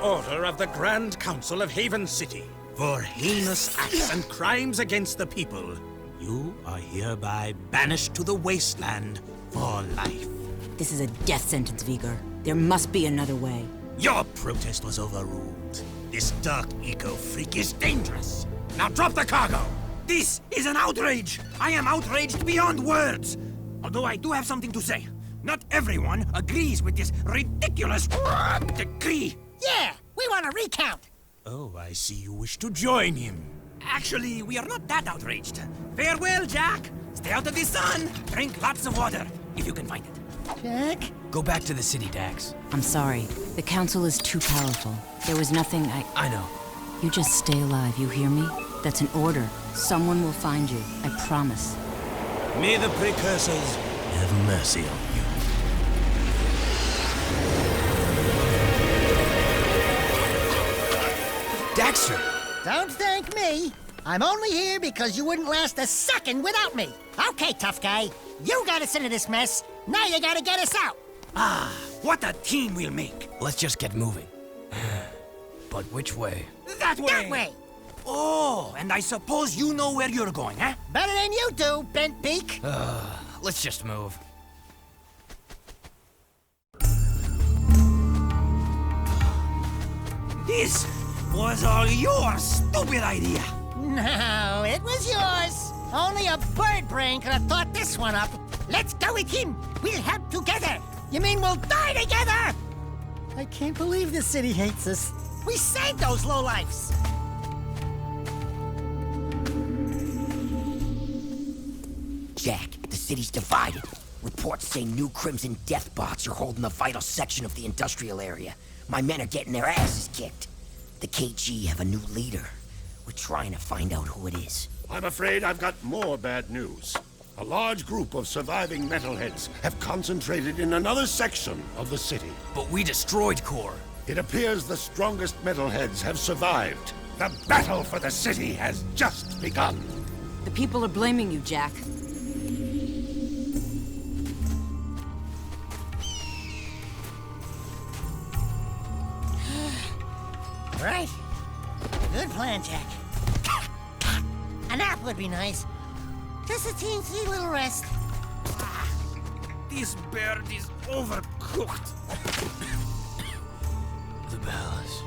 order of the Grand Council of Haven City, for heinous acts and crimes against the people, you are hereby banished to the wasteland for life. This is a death sentence, Vigor. There must be another way. Your protest was overruled. This dark eco-freak is dangerous. Now drop the cargo! This is an outrage! I am outraged beyond words! Although I do have something to say. Not everyone agrees with this ridiculous decree. Yeah, we want a recount. Oh, I see you wish to join him. Actually, we are not that outraged. Farewell, Jack. Stay out of the sun. Drink lots of water, if you can find it. Jack? Go back to the city, Dax. I'm sorry. The Council is too powerful. There was nothing I know. You just stay alive, you hear me? That's an order. Someone will find you, I promise. May the precursors have mercy on you. Daxter! Don't thank me. I'm only here because you wouldn't last a second without me. Okay, tough guy. You got us into this mess. Now you gotta get us out. Ah, what a team we'll make. Let's just get moving. But which way? That way! That way. Oh, and I suppose you know where you're going, huh? Better than you do, Bent Beak. Let's just move. This was all your stupid idea. No, it was yours. Only a bird brain could have thought this one up. Let's go with him. We'll help together. You mean we'll die together? I can't believe the city hates us. We saved those lowlifes. Jack, the city's divided. Reports say new Crimson Death bots are holding a vital section of the industrial area. My men are getting their asses kicked. The KG have a new leader. We're trying to find out who it is. I'm afraid I've got more bad news. A large group of surviving metalheads have concentrated in another section of the city. But we destroyed Core. It appears the strongest metalheads have survived. The battle for the city has just begun. The people are blaming you, Jack. Right. Good plan, Jack. A nap would be nice. Just a teensy little rest. This bird is overcooked. The palace.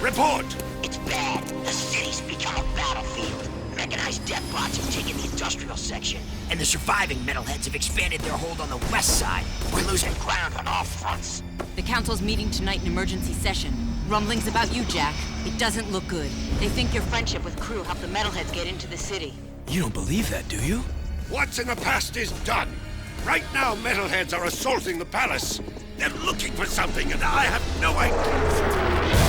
Report! It's bad. The city's become a battlefield. Mechanized death bots have taken the industrial section, and the surviving metalheads have expanded their hold on the west side. We're losing ground on all fronts. The Council's meeting tonight in emergency session. Rumblings about you, Jack. It doesn't look good. They think your friendship with Crew helped the metalheads get into the city. You don't believe that, do you? What's in the past is done. Right now, metalheads are assaulting the palace. They're looking for something, and I have no idea.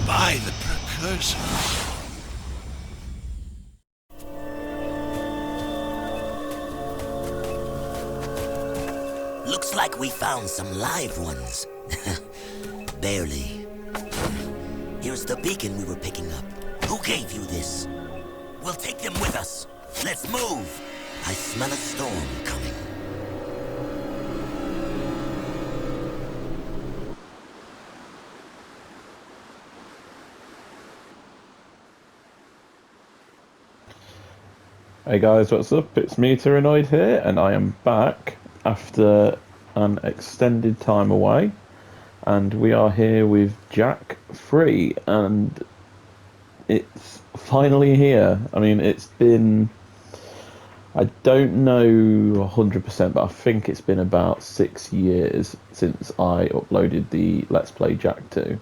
By the precursors. Looks like we found some live ones. Barely. Here's the beacon we were picking up. Who gave you this? We'll take them with us. Let's move. I smell a storm coming. Hey guys, what's up? It's me, Tyrannoid here, and I am back after an extended time away, and we are here with Jack Free, and it's finally here. I mean, it's been, I don't know 100%, but I think it's been about 6 years since I uploaded the Let's Play Jack 2.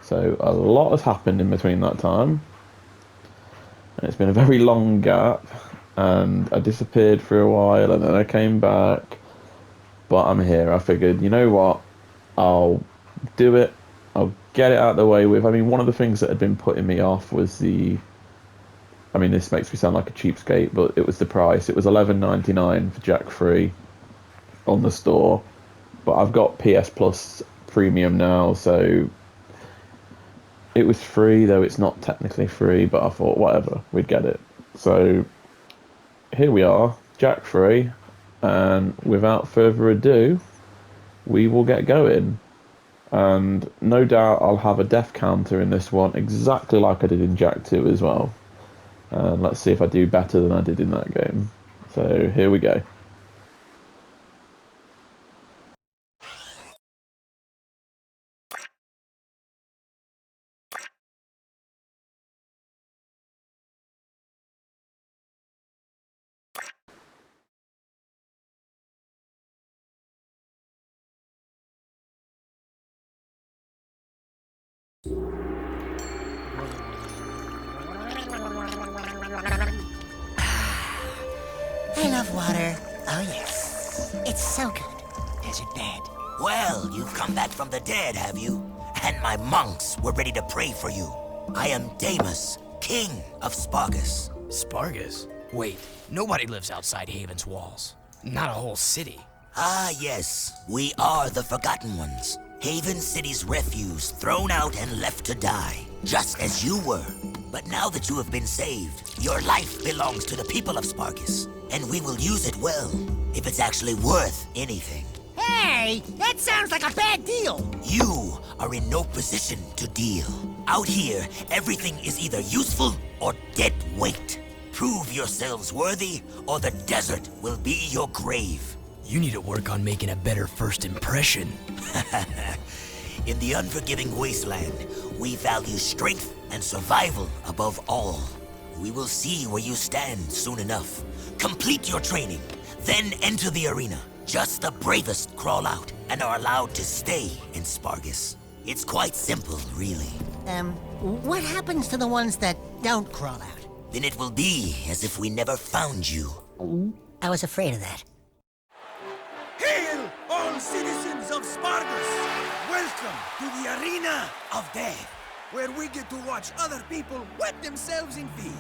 So a lot has happened in between that time, and it's been a very long gap. And I disappeared for a while, and then I came back, but I'm here. I figured, you know what? I'll do it. I'll get it out of the way with. I mean, one of the things that had been putting me off was the. I mean, this makes me sound like a cheapskate, but it was the price. It was $11.99 for Jack Free on the store, but I've got PS Plus Premium now, so it was free, though it's not technically free, but I thought, whatever, we'd get it. So here we are, Jack Free, and without further ado, we will get going. And no doubt I'll have a death counter in this one, exactly like I did in Jack 2 as well. And let's see if I do better than I did in that game. So here we go. I love water. Oh, yes. It's so good. Desert bed. Well, you've come back from the dead, have you? And my monks were ready to pray for you. I am Damus, king of Spargus. Spargus? Wait, nobody lives outside Haven's walls. Not a whole city. Ah, yes. We are the Forgotten Ones. Haven City's refuse, thrown out and left to die. Just as you were. But now that you have been saved, your life belongs to the people of Spargus. And we will use it well, if it's actually worth anything. Hey, that sounds like a bad deal. You are in no position to deal. Out here, everything is either useful or dead weight. Prove yourselves worthy, or the desert will be your grave. You need to work on making a better first impression. In the unforgiving wasteland, we value strength and survival above all. We will see where you stand soon enough. Complete your training, then enter the arena. Just the bravest crawl out and are allowed to stay in Spargus. It's quite simple, really. What happens to the ones that don't crawl out? Then it will be as if we never found you. I was afraid of that. Hail, all citizens of Spargus! Welcome to the Arena of Death, where we get to watch other people wet themselves in fear.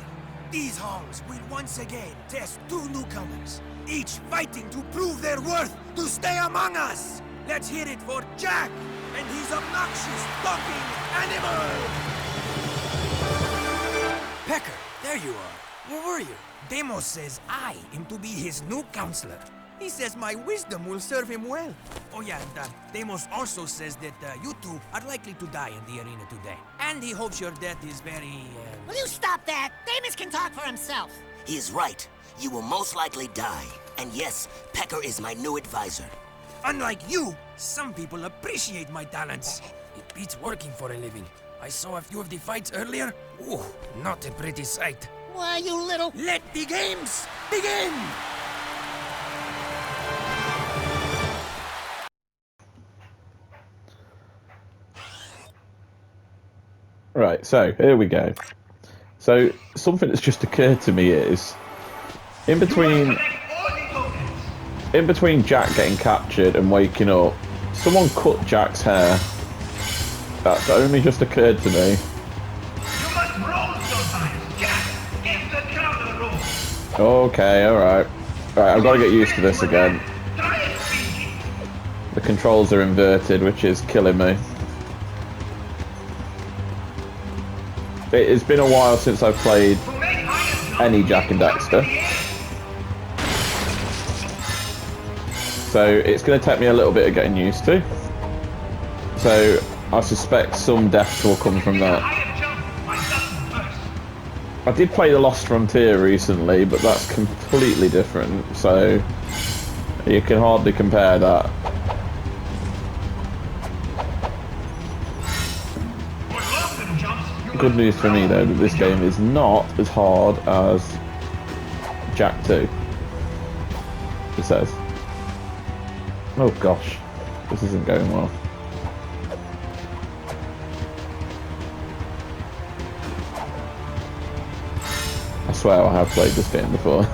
These halls will once again test two newcomers, each fighting to prove their worth to stay among us. Let's hear it for Jack and his obnoxious talking animal! Pecker, there you are. Where were you? Demos says I am to be his new counselor. He says my wisdom will serve him well. Oh yeah, and Demos also says that you two are likely to die in the arena today. And he hopes your death is very, Will you stop that? Damus can talk for himself. He is right. You will most likely die. And yes, Pecker is my new advisor. Unlike you, some people appreciate my talents. It beats working for a living. I saw a few of the fights earlier. Ooh, not a pretty sight. Why, you little... Let the games begin! Right, so here we go. So something that's just occurred to me is in between Jack getting captured and waking up, someone cut Jack's hair. That's only just occurred to me. You must roll sometimes, Jack. Give the counter roll. Okay, alright. Right, I've got to get used to this again. The controls are inverted, which is killing me. It's been a while since I've played any Jack and Daxter. So it's going to take me a little bit of getting used to. So I suspect some deaths will come from that. I did play The Lost Frontier recently, but that's completely different, so you can hardly compare that. Good news for me though, that this game is not as hard as Jack 2. It says. Oh gosh, this isn't going well. I swear I have played this game before.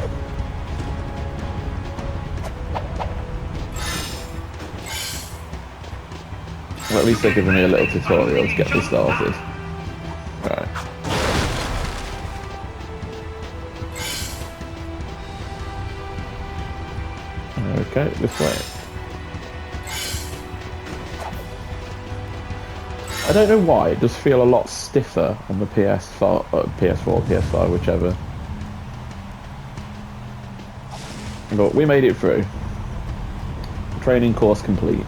Well, at least they're giving me a little tutorial to get me started. Right. Okay, this way. I don't know why, it does feel a lot stiffer on the PS4, PS5, whichever. But we made it through. Training course complete.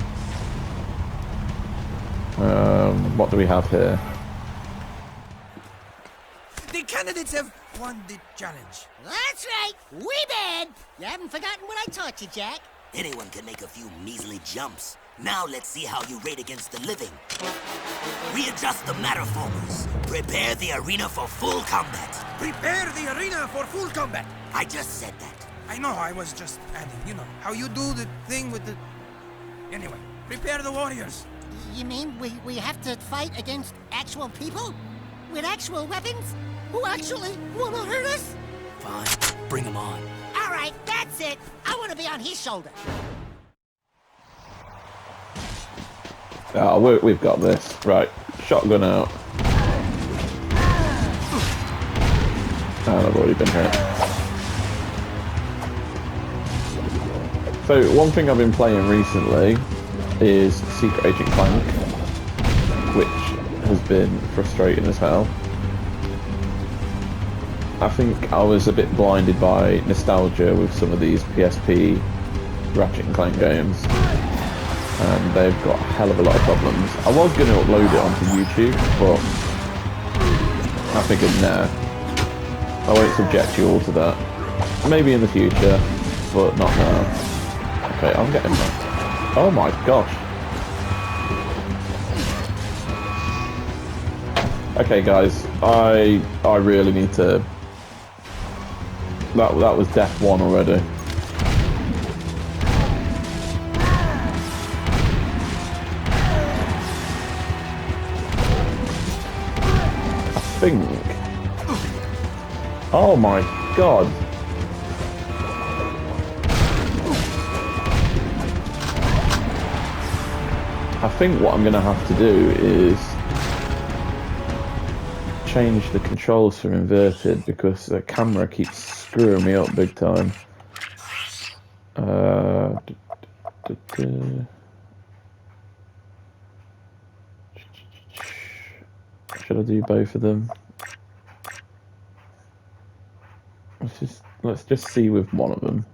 What do we have here? The candidates have won the challenge. That's right. We bad. You haven't forgotten what I taught you, Jack. Anyone can make a few measly jumps. Now let's see how you rate against the living. Readjust the matterformers. Prepare the arena for full combat. Prepare the arena for full combat. I just said that. I know, I was just adding, you know, how you do the thing with the... Anyway, prepare the warriors. You mean we have to fight against actual people? With actual weapons? Who actually want to hurt us? Fine, bring him on. All right, that's it. I want to be on his shoulder. Oh, we've got this. Right, shotgun out. And I've already been hit. So, one thing I've been playing recently is Secret Agent Clank, which has been frustrating as hell. I think I was a bit blinded by nostalgia with some of these PSP Ratchet and Clank games, and they've got a hell of a lot of problems. I was going to upload it onto YouTube, but I figured, nah, I won't subject you all to that. Maybe in the future, but not now. Okay, I'm getting that. Oh my gosh. Okay guys, I really need to... That was death 1 already. I think... Oh my god. I think what I'm going to have to do is change the controls from inverted because the camera keeps screwing me up big time. Should I do both of them? Let's just see with one of them.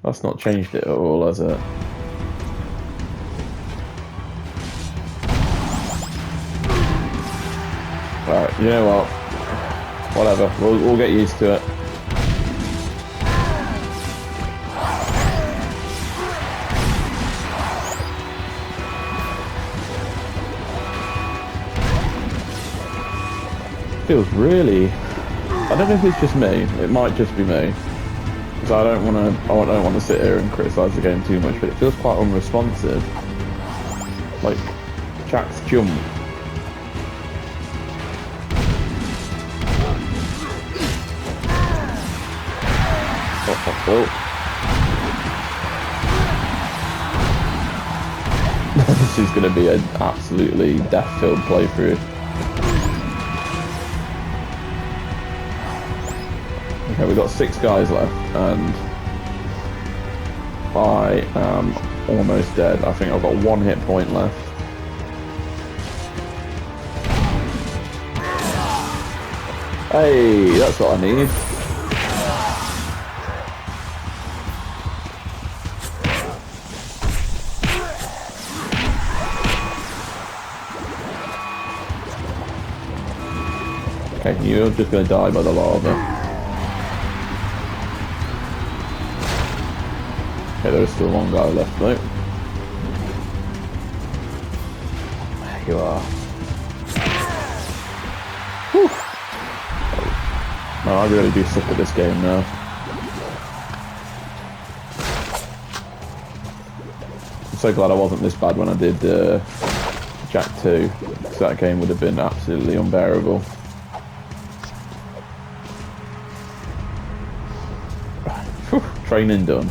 That's not changed it at all, has it? Right, you know what? Whatever, we'll get used to it. Feels really... I don't know if it's just me. It might just be me. Because I don't want to sit here and criticise the game too much, but it feels quite unresponsive. Like Jack's jump. This is going to be an absolutely death-filled playthrough. Okay, we've got 6 guys left, and I am almost dead. I think I've got 1 hit point left. Hey, that's what I need. Okay, you're just going to die by the lava. Okay, there's still 1 guy left, though. There you are. Whew. No, I really do suck at this game now. I'm so glad I wasn't this bad when I did Jack 2, because that game would have been absolutely unbearable. training done.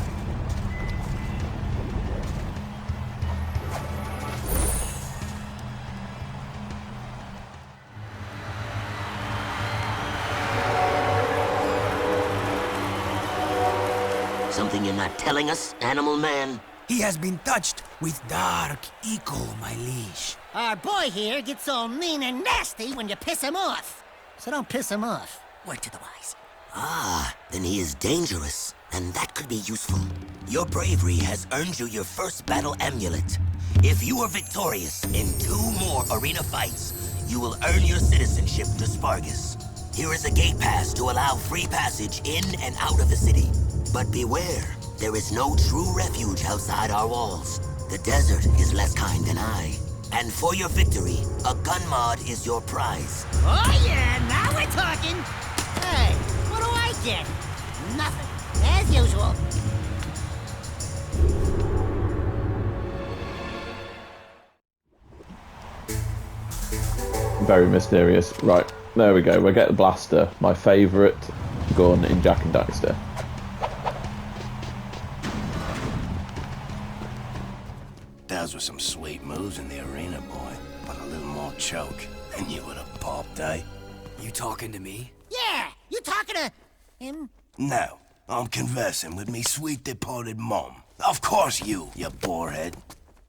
Something you're not telling us, animal man? He has been touched with dark eco, my liege. Our boy here gets all mean and nasty when you piss him off. So don't piss him off. Word to the wise. Ah, then he is dangerous, and that could be useful. Your bravery has earned you your first battle amulet. If you are victorious in 2 more arena fights, you will earn your citizenship to Spargus. Here is a gate pass to allow free passage in and out of the city. But beware, there is no true refuge outside our walls. The desert is less kind than I. And for your victory, a gun mod is your prize. Oh yeah, now we're talking. Hey, what do I get? Nothing, as usual. Very mysterious. Right, there we go. We'll get the blaster, my favourite gun in Jak and Daxter. Those were some sweet moves in the arena, boy. But a little more choke, and you would have popped, eh? You talking to me? Yeah, you talking to him? No, I'm conversing with me sweet departed mom. Of course you borehead.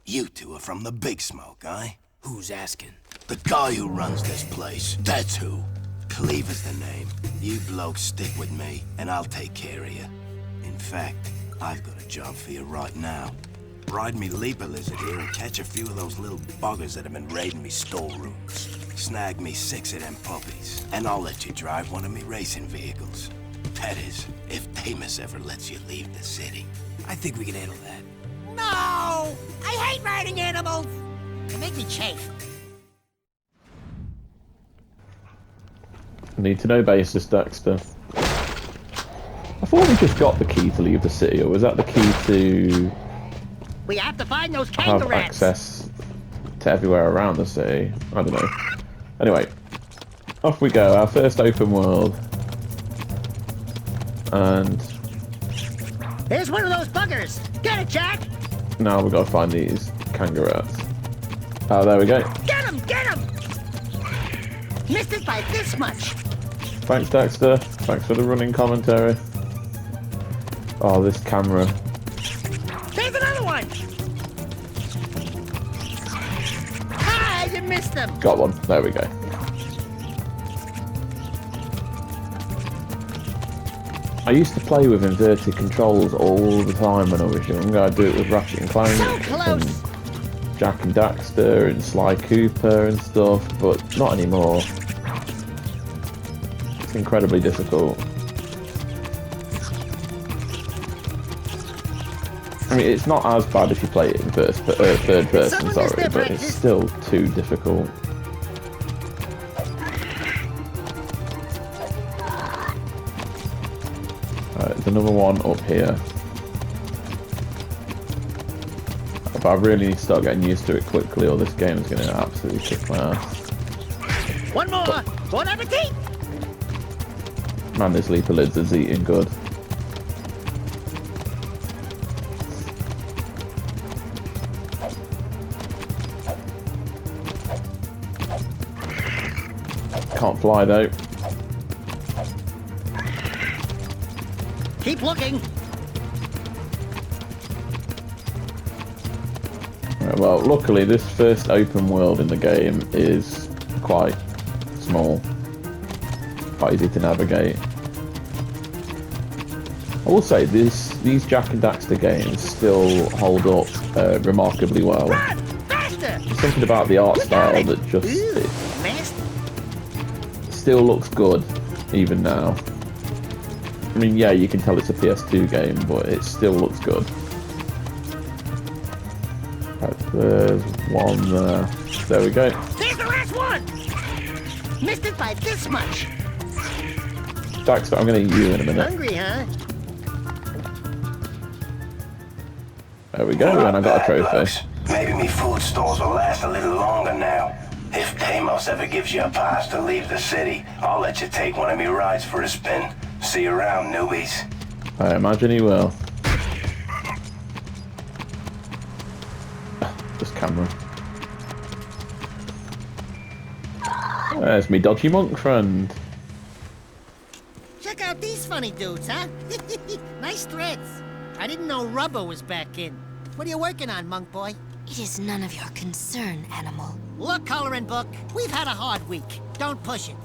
You two are from the Big Smoke, eh? Who's asking? The guy who runs this place, that's who. Cleve is the name. You blokes stick with me, and I'll take care of you. In fact, I've got a job for you right now. Ride me leaper lizard here and catch a few of those little buggers that have been raiding me storerooms. Snag me 6 of them puppies, and I'll let you drive one of me racing vehicles. That is, if Damus ever lets you leave the city. I think we can handle that. No! I hate riding animals! They make me chafe. Need to know basis, Daxter. I thought we just got the key to leave the city, or was that the key to We have to find those have kangaroos. access to everywhere around the city? I don't know. Anyway, off we go. Our first open world. And There's one of those buggers. Get it, Jack! now we've got to find these kangaroos. Oh, there we go. Get him! Get him! Missed it by this much. Thanks, Daxter. Thanks for the running commentary. Oh, this camera. There's another one! Ah, you missed them! Got one. There we go. I used to play with inverted controls all the time when I was young. I'd do it with Ratchet and Clank, So close! and Jak and Daxter, and Sly Cooper and stuff, but not anymore. It's incredibly difficult. I mean, it's not as bad if you play it in third person, Someone sorry, missed their but it's breakfast. still too difficult. There's another one up here. But I really need to start getting used to it quickly, or this game is going to absolutely kick my ass. One more! Bon appetit! Man, this leaper lids is eating good. Can't fly though. Keep looking. Right, well, luckily this first open world in the game is quite small. Quite easy to navigate. I will say, these Jak and Daxter games still hold up remarkably well. Run! Faster! There's something about the art style that just it still looks good, even now. I mean, yeah, you can tell it's a PS2 game, but it still looks good. Right, there's one there. There we go. There's the last one! Missed it by this much. Daxter, I'm going to eat you in a minute. Hungry, huh? There we go, and I got a trophy. Maybe me food stores will last a little longer now. If Deimos ever gives you a pass to leave the city, I'll let you take one of me rides for a spin. See you around, newbies. I imagine he will. This camera. There's me dodgy monk friend. Check out these funny dudes, huh? Nice threads. I didn't know rubber was back in. What are you working on, monk boy? It is none of your concern, animal. Look, coloring book, we've had a hard week. Don't push it.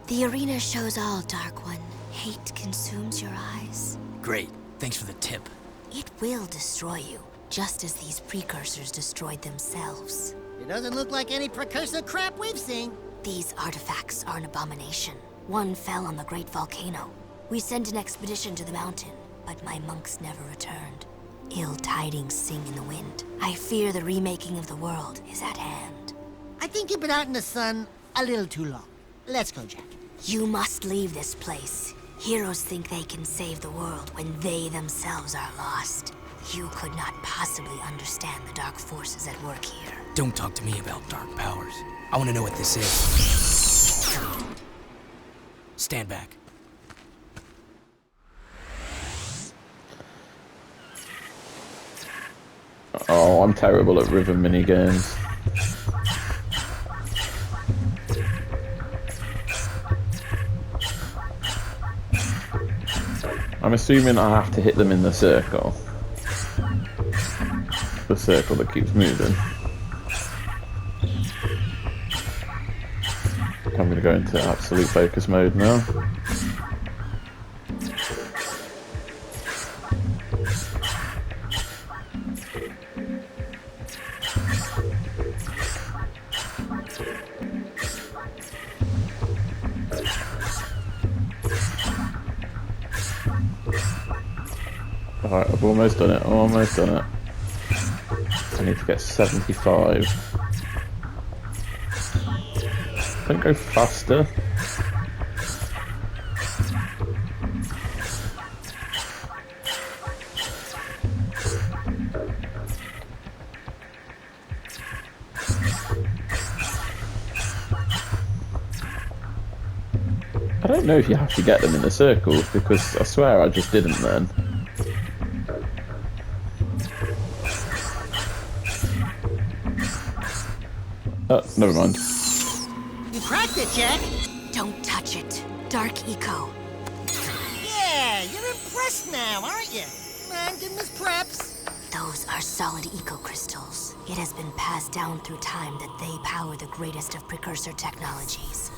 The arena shows all, Dark One. Hate consumes your eyes. Great. Thanks for the tip. It will destroy you, just as these precursors destroyed themselves. It doesn't look like any precursor crap we've seen. These artifacts are an abomination. One fell on the great volcano. We sent an expedition to the mountain, but my monks never returned. Ill tidings sing in the wind. I fear the remaking of the world is at hand. I think you've been out in the sun a little too long. Let's go, Jack. You must leave this place. Heroes think they can save the world when they themselves are lost. You could not possibly understand the dark forces at work here. Don't talk to me about dark powers. I want to know what this is. Stand back. Oh, I'm terrible at river minigames. I'm assuming I have to hit them in the circle. The circle that keeps moving. I'm gonna go into absolute focus mode now. Alright, I've almost done it, almost done it. I need to get 75. Don't go faster. I don't know if you have to get them in the circles, because I swear I just didn't then. Oh, never mind. You cracked it, Jack. Don't touch it. Dark Eco. Yeah, you're impressed now, aren't you? Man, give him his preps. Those are solid eco crystals. It has been passed down through time that they power the greatest of precursor technologies.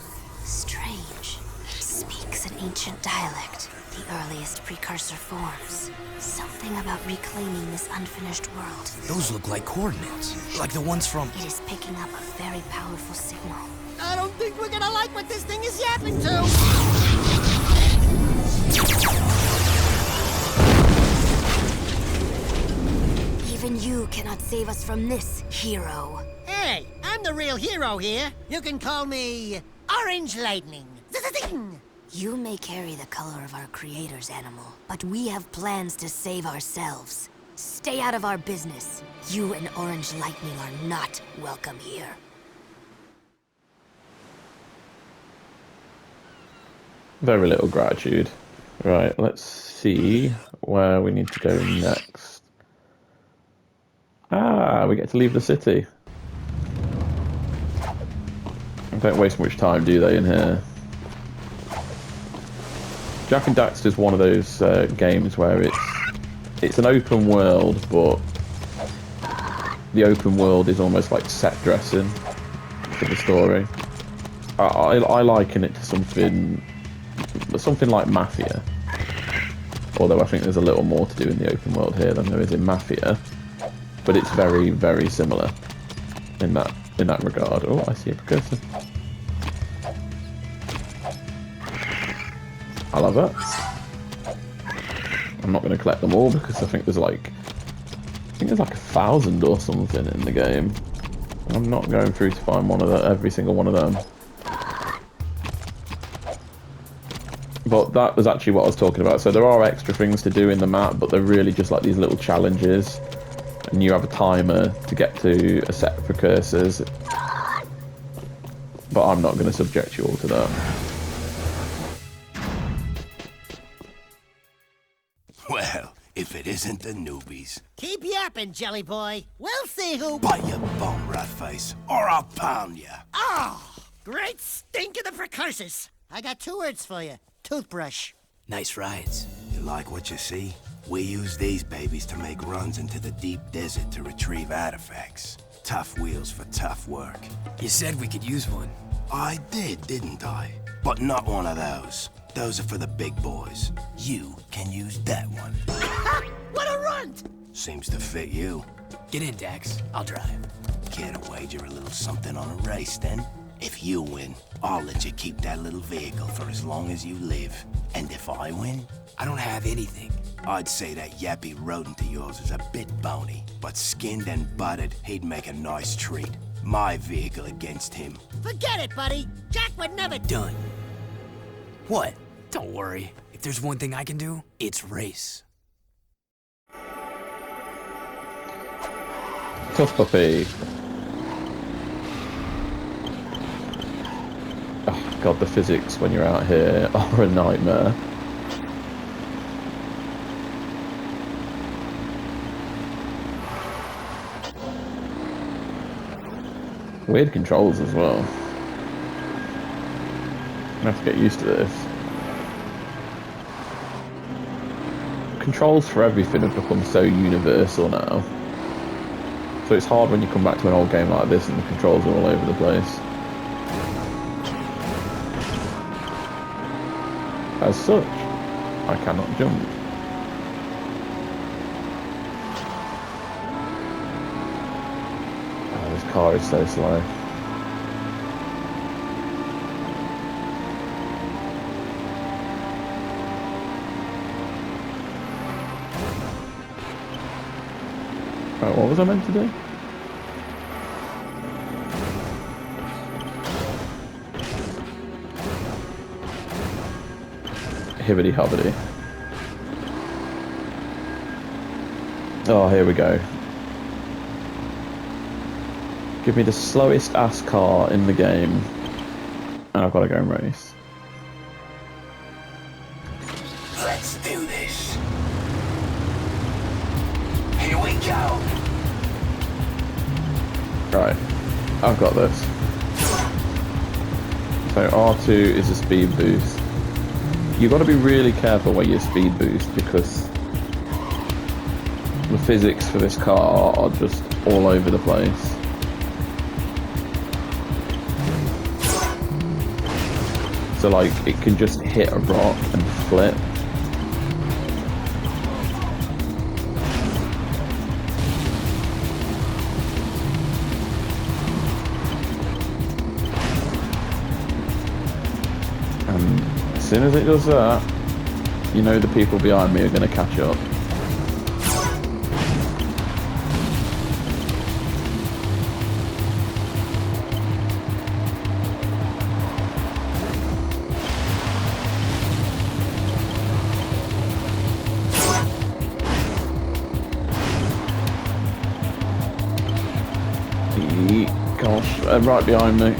Strange. It speaks an ancient dialect, the earliest precursor forms. Something about reclaiming this unfinished world. Those look like coordinates, like the ones from... It is picking up a very powerful signal. I don't think we're gonna like what this thing is yapping to. Even you cannot save us from this, hero. Hey, I'm the real hero here. You can call me Orange Lightning. Zing! You may carry the color of our creator's animal, but we have plans to save ourselves. Stay out of our business. You and Orange Lightning are not welcome here. Very little gratitude. Right, let's see where we need to go next. Ah, we get to leave the city. Don't waste much time, do they, in here? Jak and Daxter is one of those games where it's an open world, but the open world is almost like set dressing for the story. I liken it to something like Mafia, although I think there's a little more to do in the open world here than there is in Mafia, but it's very, very similar in that regard. Oh, I see a precursor. I love that. I'm not going to collect them all because I think there's like 1,000 or something in the game. I'm not going through to find every single one of them. But that was actually what I was talking about. So there are extra things to do in the map, but they're really just like these little challenges. And you have a timer to get to a set of precursors. But I'm not going to subject you all to that. Well, if it isn't the newbies. Keep yapping, Jelly Boy. We'll see who... Bite your bum, Ratface, or I'll pound you. Oh, great stink of the precursors. I got 2 words for you. Toothbrush. Nice rides. You like what you see? We use these babies to make runs into the deep desert to retrieve artifacts. Tough wheels for tough work. You said we could use one. I did, didn't I? But not one of those. Those are for the big boys. You can use that one. What a runt! Seems to fit you. Get in, Dax. I'll drive. Care to wager a little something on a race, then? If you win, I'll let you keep that little vehicle for as long as you live. And if I win? I don't have anything. I'd say that yappy rodent of yours is a bit bony, but skinned and buttered, he'd make a nice treat. My vehicle against him. Forget it, buddy. Jack would never... Done. What? Don't worry. If there's one thing I can do, it's race. Tough puppy. Oh god, the physics when you're out here are a nightmare. Weird controls as well. I have to get used to this. Controls for everything have become so universal now. So it's hard when you come back to an old game like this and the controls are all over the place. As such, I cannot jump. Oh, this car is so slow. Right, what was I meant to do? Hibbity hobbity. Oh, here we go. Give me the slowest ass car in the game, and I've got to go and race. Let's do this. Here we go. Right, I've got this. So R2 is a speed boost. You've got to be really careful where you speed boost because the physics for this car are just all over the place. So like, it can just hit a rock and flip. And as soon as it does that, you know the people behind me are going to catch up. Gosh, right behind me.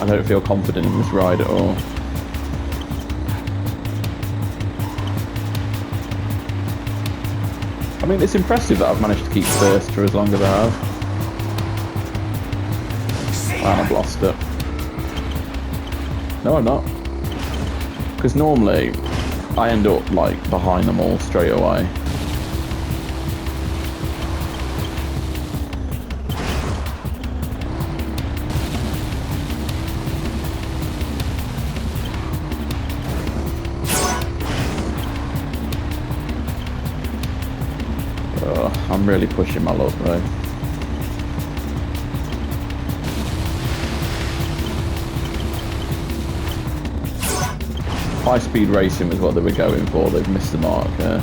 I don't feel confident in this ride at all. I mean, it's impressive that I've managed to keep first for as long as I have. And I've lost it. No, I'm not. Because normally, I end up, like, behind them all straight away. I'm really pushing my luck, though. High-speed racing was what they were going for. They've missed the mark there.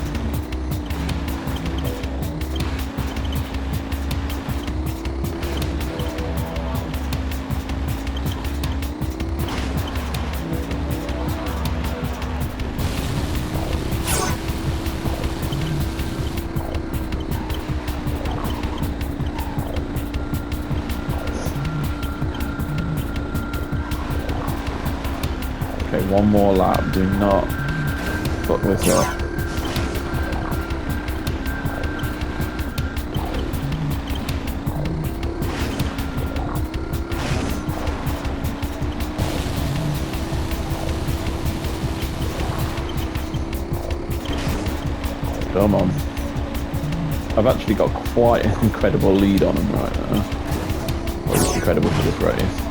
one more lap. Do not fuck this up. Come on. I've actually got quite an incredible lead on him right now. Well, it's incredible for this race.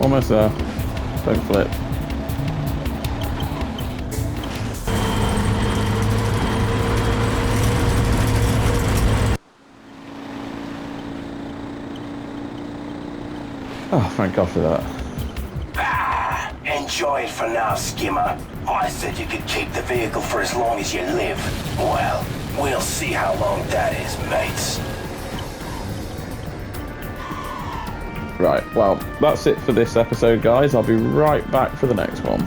Almost there. Don't flip. Oh, thank God for that. Ah, enjoy it for now, Skimmer. I said you could keep the vehicle for as long as you live. Well, we'll see how long that is, mates. Right, well, that's it for this episode, guys. I'll be right back for the next one.